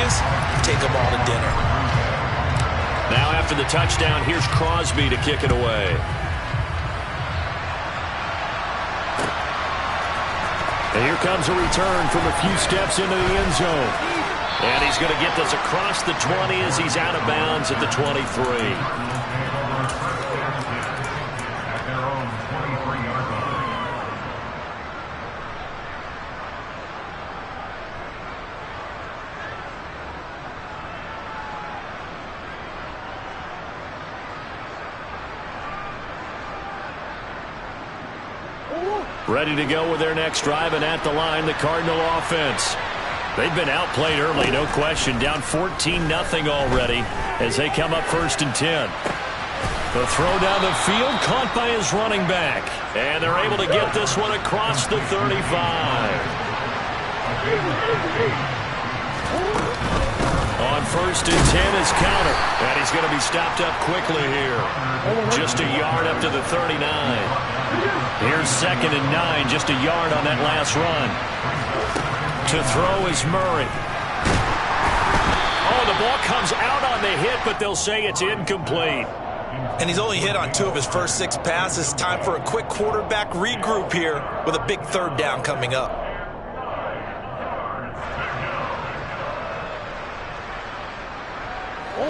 boys, take them all to dinner. Now after the touchdown, here's Crosby to kick it away. And here comes a return from a few steps into the end zone. And he's going to get this across the 20 as he's out of bounds at the 23. Ready to go with their next drive, and at the line, the Cardinal offense. They've been outplayed early, no question. Down 14-0 already as they come up 1st and 10. The throw down the field, caught by his running back. And they're able to get this one across the 35. On 1st and 10 is counter. And he's going to be stopped up quickly here. Just a yard up to the 39. Here's 2nd and 9, just a yard on that last run. To throw is Murray. Oh, the ball comes out on the hit, but they'll say it's incomplete. And he's only hit on 2 of his first 6 passes. Time for a quick quarterback regroup here with a big 3rd down coming up.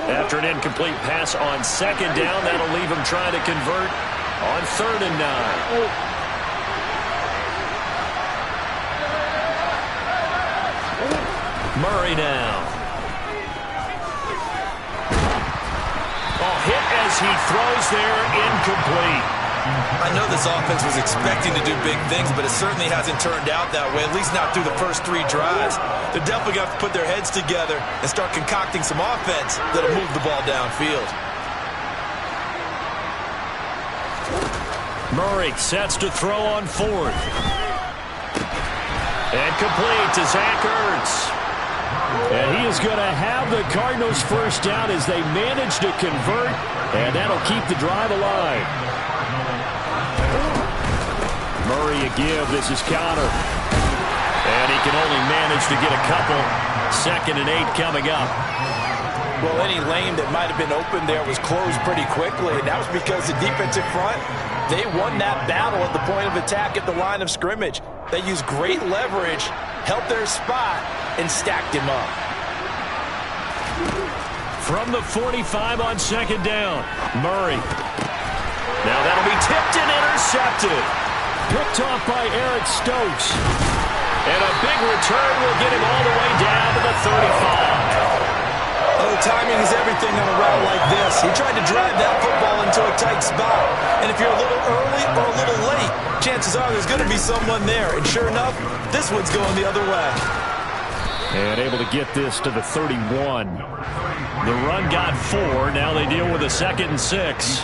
After an incomplete pass on 2nd down, that'll leave him trying to convert on 3rd and 9. Murray now. Oh, hit as he throws there, incomplete. I know this offense was expecting to do big things, but it certainly hasn't turned out that way, at least not through the first 3 drives. They're definitely going to have to put their heads together and start concocting some offense that'll move the ball downfield. Murray sets to throw on 4th. And complete to Zach Ertz. And he is going to have the Cardinals' 1st down as they manage to convert, and that'll keep the drive alive. Murray a give. This is counter. And he can only manage to get a couple. 2nd and 8 coming up. Well, any lane that might have been open there was closed pretty quickly, and that was because the defensive front, they won that battle at the point of attack at the line of scrimmage. They used great leverage, helped their spot, and stacked him up. From the 45 on 2nd down, Murray. Now that'll be tipped and intercepted. Picked off by Eric Stokes. And a big return will get him all the way down to the 35. Oh, timing is everything on a route like this. He tried to drive that football into a tight spot. And if you're a little early or a little late, chances are there's going to be someone there. And sure enough, this one's going the other way. And able to get this to the 31. The run got 4. Now they deal with a 2nd and 6.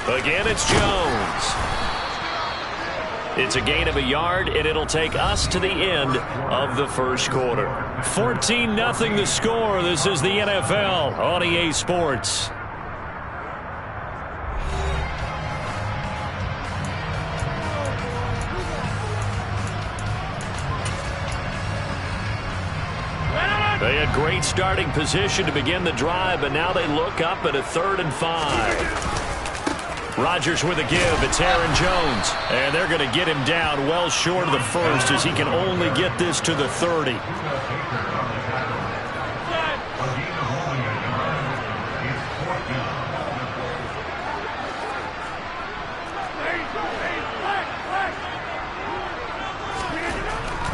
Again, it's Jones. It's a gain of a yard, and it'll take us to the end of the 1st quarter. 14-0 the score. This is the NFL on EA Sports. They had great starting position to begin the drive, but now they look up at a 3rd and 5. Rodgers with a give. It's Aaron Jones. And they're going to get him down well short of the 1st as he can only get this to the 30.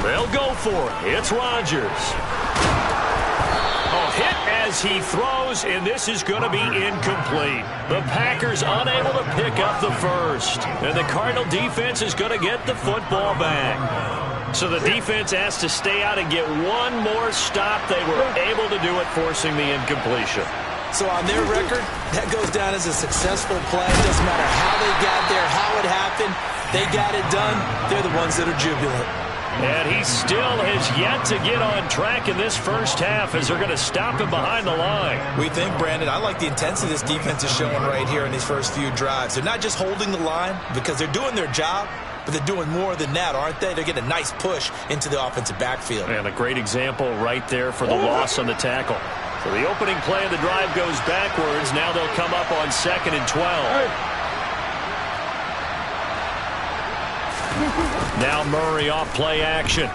They'll go for it. It's Rodgers. Hit as he throws, and this is going to be incomplete. The Packers unable to pick up the 1st, and the Cardinal defense is going to get the football back. So the defense has to stay out and get one more stop. They were able to do it, forcing the incompletion. So on their record, that goes down as a successful play. It doesn't matter how they got there, how it happened. They got it done. They're the ones that are jubilant. And he still has yet to get on track in this 1st half as they're going to stop him behind the line. We think, Brandon, I like the intensity this defense is showing right here in these first few drives. They're not just holding the line because they're doing their job, but they're doing more than that, aren't they? They're getting a nice push into the offensive backfield. And a great example right there for the loss on the tackle. So the opening play of the drive goes backwards. Now they'll come up on 2nd and 12. Now Murray off play action.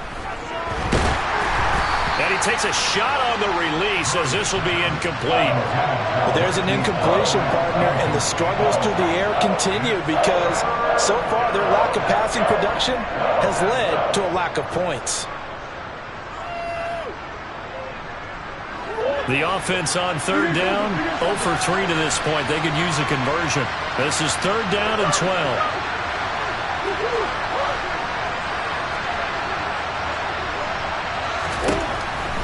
And he takes a shot on the release as this will be incomplete. Well, there's an incompletion, partner, and the struggles through the air continue because so far their lack of passing production has led to a lack of points. The offense on 3rd down, 0 for 3 to this point. They could use a conversion. This is 3rd down and 12.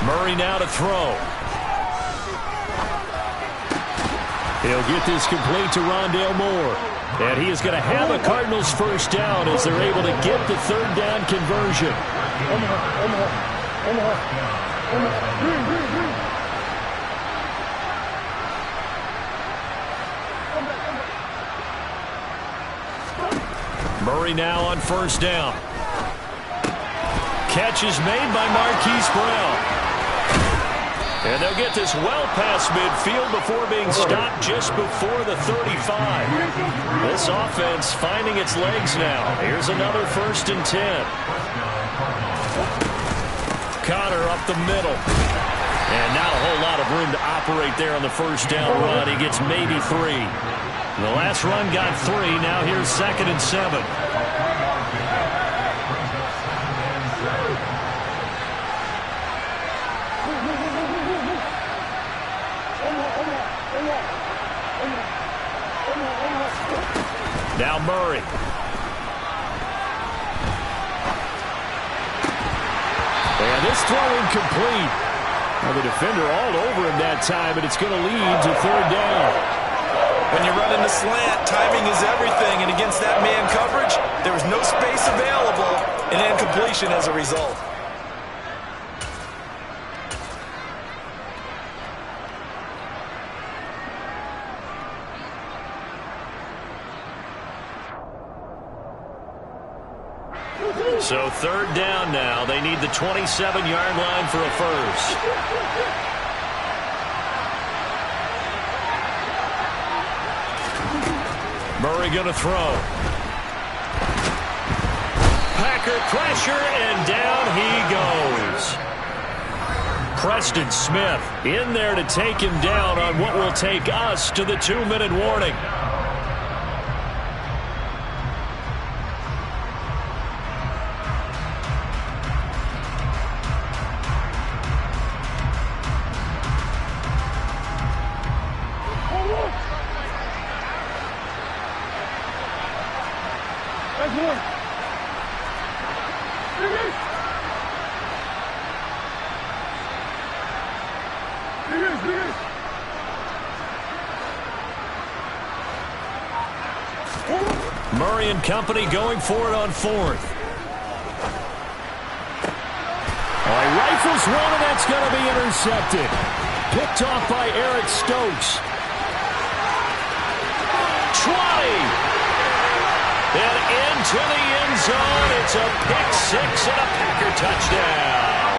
Murray now to throw. He'll get this complete to Rondale Moore. And he is going to have a Cardinals first down as they're able to get the 3rd down conversion. Murray now on 1st down. Catch is made by Marquise Brown. And they'll get this well past midfield before being stopped just before the 35. This offense finding its legs now. Here's another 1st and 10. Connor up the middle. And not a whole lot of room to operate there on the 1st down run. He gets maybe 3. The last run got 3. Now here's 2nd and 7. Now Murray. And this throw incomplete. Now the defender all over him that time, but it's going to lead to 3rd down. When you're running the slant, timing is everything, and against that man coverage, there was no space available, and incompletion as a result. So 3rd down now. They need the 27-yard line for a first. Murray going to throw. Packer pressure, and down he goes. Preston Smith in there to take him down on what will take us to the 2-minute warning. Murray and company going for it on 4th. He rifles one, and that's going to be intercepted. Picked off by Eric Stokes. 20. And into the end zone. It's a pick 6 and a Packer touchdown.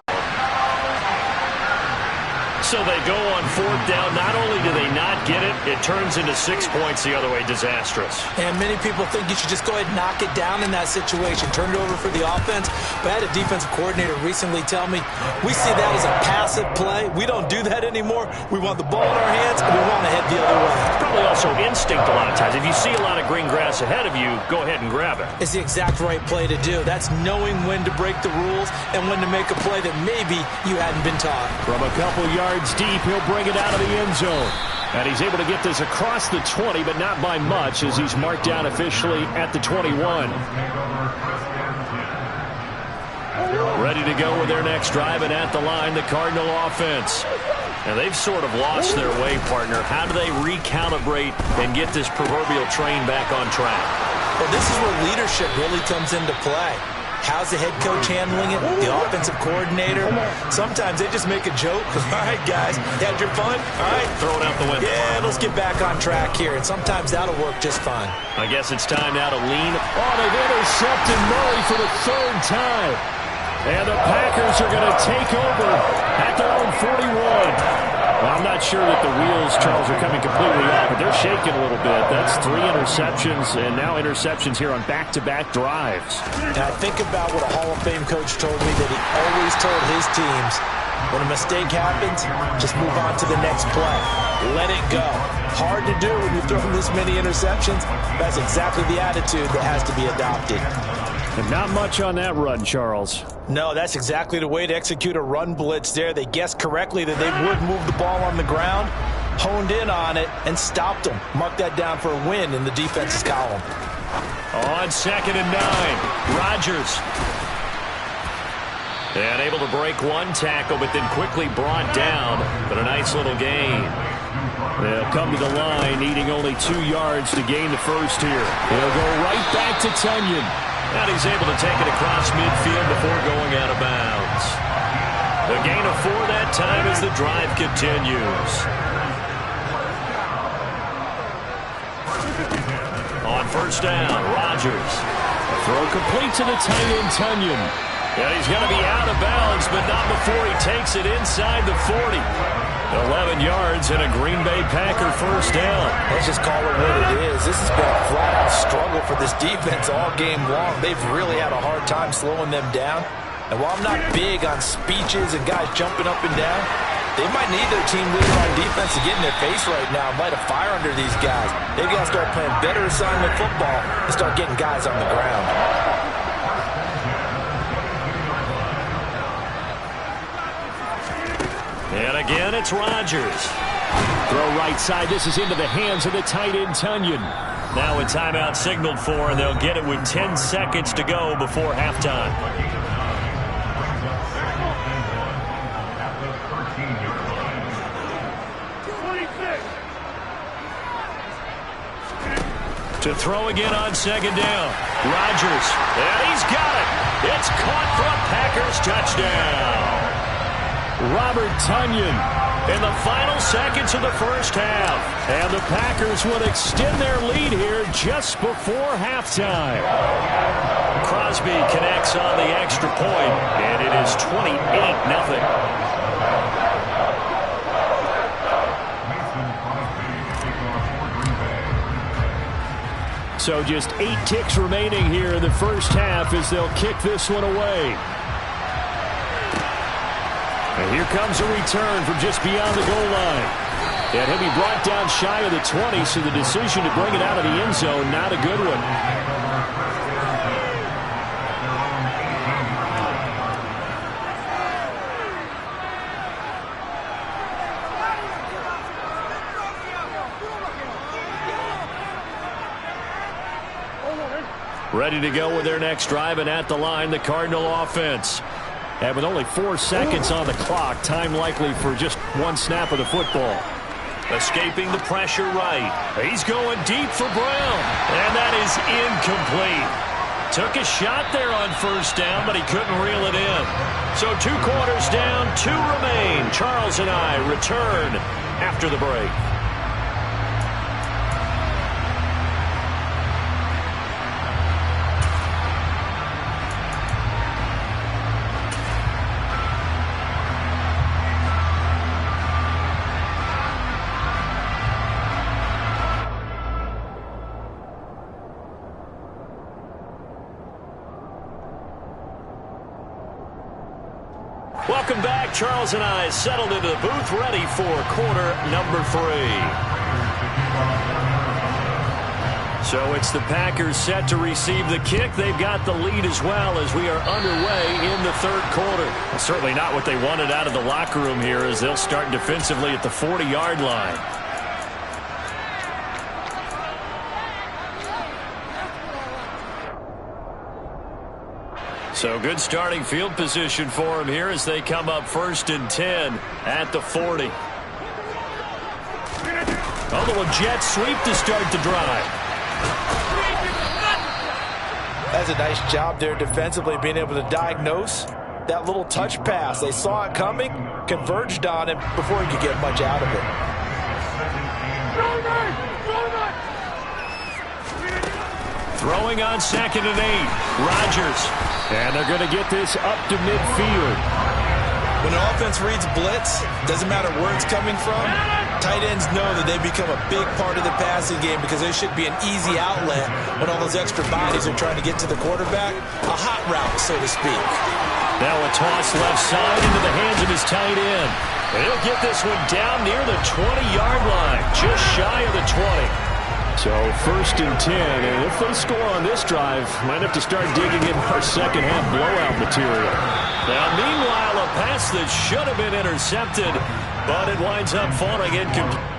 So they go on 4th down. Not only do they not get it, it turns into 6 points the other way. Disastrous. And many people think you should just go ahead and knock it down in that situation. Turn it over for the offense. But I had a defensive coordinator recently tell me, we see that as a passive play. We don't do that anymore. We want the ball in our hands, and we want to head the other way. It's probably also instinct a lot of times. If you see a lot of green grass ahead of you, go ahead and grab it. It's the exact right play to do. That's knowing when to break the rules and when to make a play that maybe you hadn't been taught. From a couple yards deep, he'll bring it out of the end zone. And he's able to get this across the 20, but not by much, as he's marked down officially at the 21. Ready to go with their next drive, and at the line, the Cardinal offense. And they've sort of lost their way, partner. How do they recalibrate and get this proverbial train back on track? Well, this is where leadership really comes into play. How's the head coach handling it? The offensive coordinator? Sometimes they just make a joke. All right, guys, had your fun? All right. Throw it out the window. Yeah, let's get back on track here, and sometimes that'll work just fine. I guess it's time now to lean. Oh, they've intercepted Murray for the third time. And the Packers are going to take over at their own 41. Well, I'm not sure that the wheels, Charles, are coming completely off, but they're shaking a little bit. That's 3 interceptions, and now interceptions here on back-to-back drives. Now, think about what a Hall of Fame coach told me, that he always told his teams, when a mistake happens, just move on to the next play. Let it go. Hard to do when you throw this many interceptions. That's exactly the attitude that has to be adopted. And not much on that run, Charles. No, that's exactly the way to execute a run blitz there. They guessed correctly that they would move the ball on the ground, honed in on it, and stopped them. Mark that down for a win in the defense's column. On 2nd and 9, Rodgers. And able to break one tackle, but then quickly brought down. But a nice little gain. They'll come to the line, needing only 2 yards to gain the first here. He'll go right back to Tunyon. And he's able to take it across midfield before going out of bounds. The gain of 4 that time as the drive continues. On 1st down, Rodgers. A throw complete to the tight end, Tunyon. Yeah, he's going to be out of bounds, but not before he takes it inside the 40. 11 yards and a Green Bay Packer first down. Let's just call it what it is. This has been a flat-out struggle for this defense all game long. They've really had a hard time slowing them down. And while I'm not big on speeches and guys jumping up and down, they might need their team leader on defense to get in their face right now and light a fire under these guys. They've got to start playing better assignment football and start getting guys on the ground. And again, it's Rodgers. Throw right side. This is into the hands of the tight end, Tunyon. Now a timeout signaled for, and they'll get it with 10 seconds to go before halftime. To throw again on 2nd down. Rodgers. And he's got it. It's caught for a Packers touchdown. Robert Tunyon in the final seconds of the first half. And the Packers would extend their lead here just before halftime. Crosby connects on the extra point, and it is 28-0. So just 8 ticks remaining here in the first half as they'll kick this one away. And here comes a return from just beyond the goal line. And he'll be brought down shy of the 20, so the decision to bring it out of the end zone, not a good one. Ready to go with their next drive, and at the line, the Cardinal offense. And with only 4 seconds on the clock, time likely for just 1 snap of the football. Escaping the pressure right. He's going deep for Brown. And that is incomplete. Took a shot there on 1st down, but he couldn't reel it in. So 2 quarters down, 2 remain. Charles and I return after the break. Welcome back. Charles and I settled into the booth, ready for quarter number 3. So it's the Packers set to receive the kick. They've got the lead as well as we are underway in the 3rd quarter. Well, certainly not what they wanted out of the locker room here as they'll start defensively at the 40-yard line. So good starting field position for him here as they come up 1st and 10 at the 40. A little jet sweep to start the drive. That's a nice job there defensively, being able to diagnose that little touch pass. They saw it coming, converged on him before he could get much out of it. Throwing on 2nd and 8. Rodgers. And they're going to get this up to midfield. When an offense reads blitz, doesn't matter where it's coming from, tight ends know that they become a big part of the passing game because they should be an easy outlet when all those extra bodies are trying to get to the quarterback. A hot route, so to speak. Now a toss left side into the hands of his tight end. And he'll get this one down near the 20-yard line, just shy of the 20. So 1st and 10, and if they score on this drive, might have to start digging in our second half blowout material. Now meanwhile, a pass that should have been intercepted, but it winds up falling incomplete.